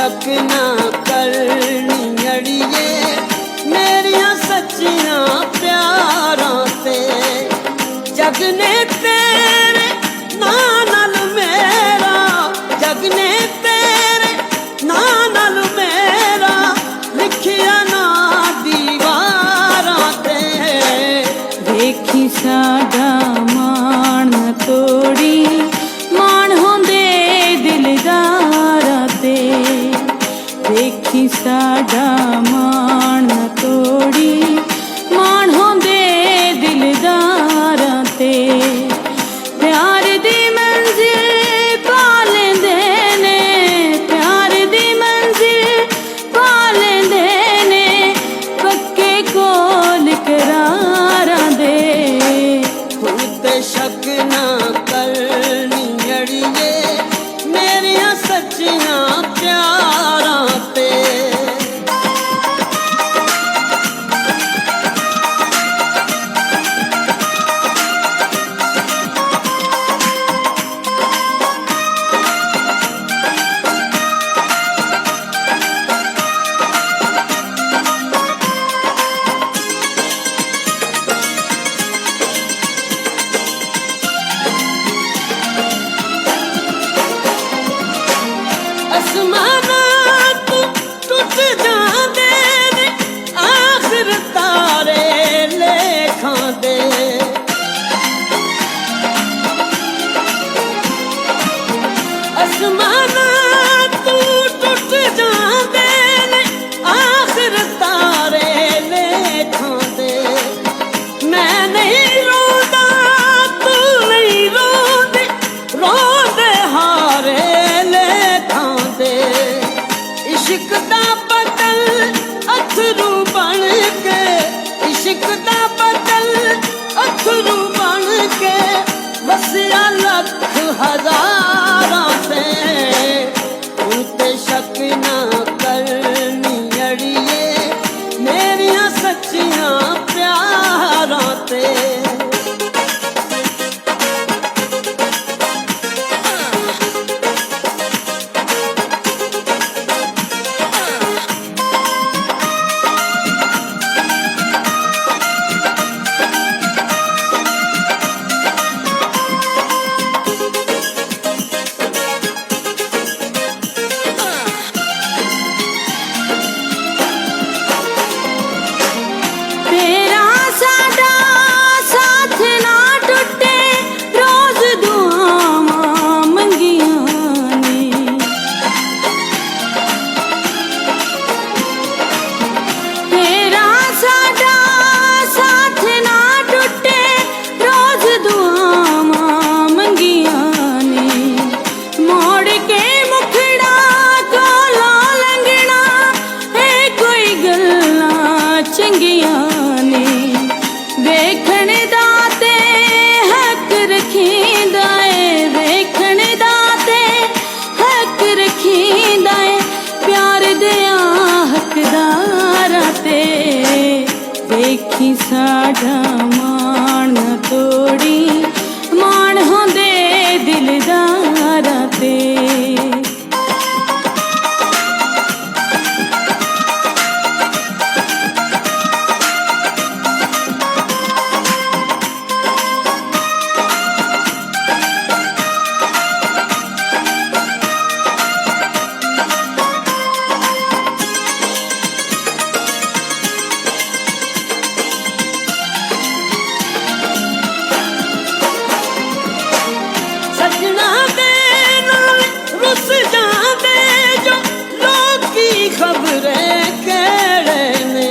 शक ना करनी अड़िए मेरिया सच्चियां प्यारां ते जग ने तेरे नां नाल मेरा जग ने तेरे नां नाल मेरा लिखिया ना दीवारां ते देखी साडा मान तोड़ी मान होंदे दिलदारां ते देखी साडा मान तोड़ी मान होंदे दिलदारां ते प्यार दी मंजिल पा लेंदे ने प्यार दी मंजिल पा लेंदे ने पक्के कोल करारां दे हुण ते शक ना करनी अड़िए मेरिया सच्चियां प्यारां ते आसमानां तू टुट जांदे ने आखिर तारे लेखां दे आसमानां तू टुट जांदे ने आखिर तारे लेखां दे मैं नहीं रोंदा तू नहीं रोंदी रोंदे हारे लेखां दे इश्क दा बदल अथरू बन के इश्क दा बदल अथरू बन के वसिया लख हजारां ते हुण ते शक ना करनी अड़िए मेरिया सच्चियां प्यारां ते तेरा साडा साथ ना टुटे रोज दुआवां मंगियां ने तेरा साडा साथ ना टुटे रोज दुआवां मंगियां ने मोड़ के मुखड़ा कोलों लंघना ए कोई गल्लां चंगियां ने वेखण दा ते हक रखींदा ए वेखण दा ते हक रखींदा ए प्यार दिया हकदारां ते देखी साडा मान तोड़ी मान होंदे दिलदारां ते सजना दे नाल रुस जांदे जो लोकी खबरें केड़े ने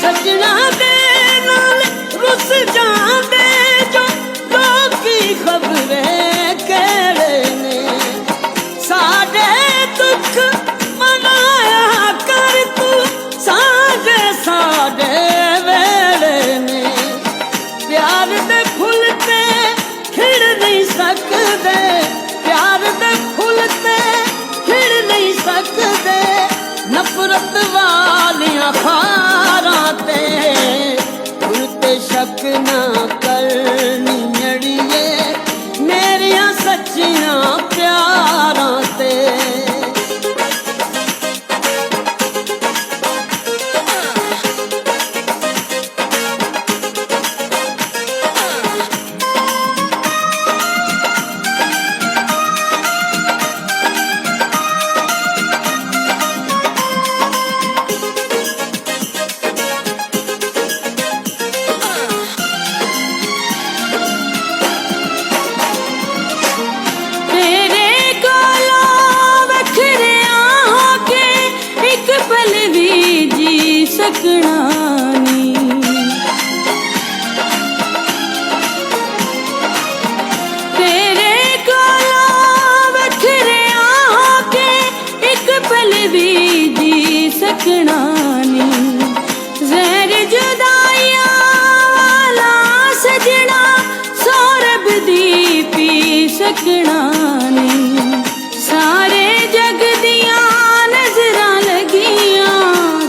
सजना दे नाल रुस जांदे जो लोकी खबरें केड़े ने साडे दुख मनाया कर तू साजे साडे वेले ने प्यार दे फुल ते खिड़ नहीं सकदे प्यार दे फुल ते खिड़ नहीं सकदे नफरत वालियां खारां ते हुण ते शक ना करनी अड़िए मेरे भी जी सकना नहीं। जहर जुदाइयां वाला सजना सौरभ दी पी सकना नहीं। सारे जग दियां नजरां लगियां,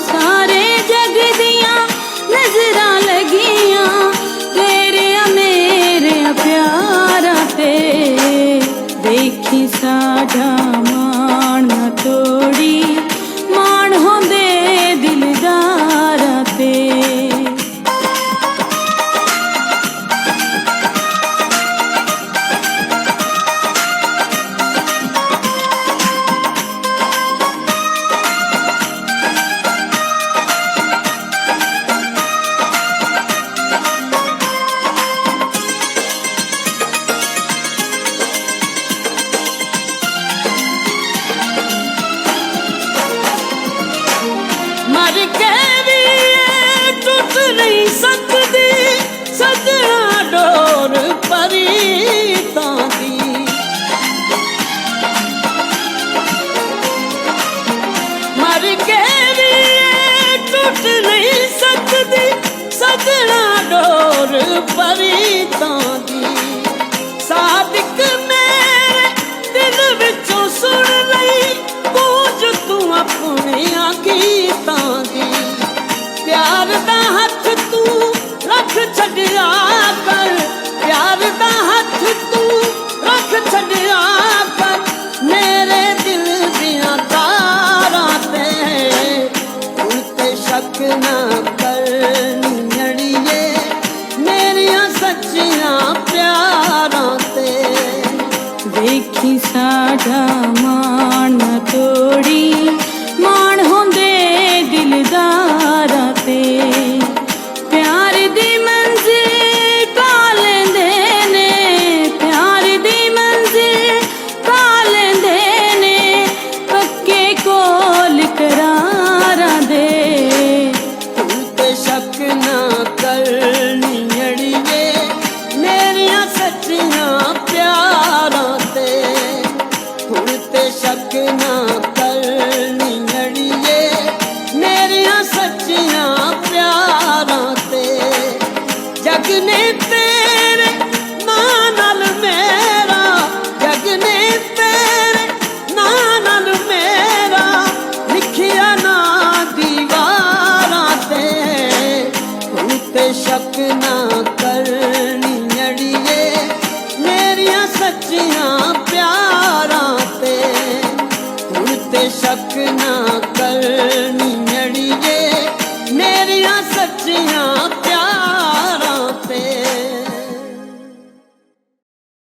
सारे जग दियां नजरां लगियां तेरे मेरे प्यारा ते। देखी साडा मान ना तोड़ी, मान होंदे दिलदारा ते। मर के भी ये टूट नहीं सकती सजना डोर परीतां दी। मर के भी ये टूट नहीं सकती सजना डोर परीतां दी। सादिक मेरे दिल विचों सुन लई गूंज तू अपनियां गीतां दी। प्यार दा हथ तू रख छड़िया कर, प्यार दा हथ तू रख छड़िया कर मेरे दिल दियां तारां ते। हुण ते शक ना कर नीड़िए मेरियां सच्चियां प्यारां ते। देखी साडा मान ना तोड़ी, मान होंदे दिलदारा ते। प्यार दी मंजिल पा लेंदे ने, प्यार दी मंजिल पा लेंदे ने पक्के कोल करारा दे। तू ते शक ना कर नीड़िए मेरियां सच्चियां प्यारां ते। हुण ते शक ना कर नीड़िए मेरियां सच्चियां प्यारां ते। जग ने तेरे नां नाल मेरा, जग ने तेरे नां नाल मेरा लिखिया ना दीवारां ते। हुण ते शक ना कर नीड़िए मेरियां सच्चियां प्यारां ते। हुण ते शक ना कर नीड़िए मेरियां सच्चियां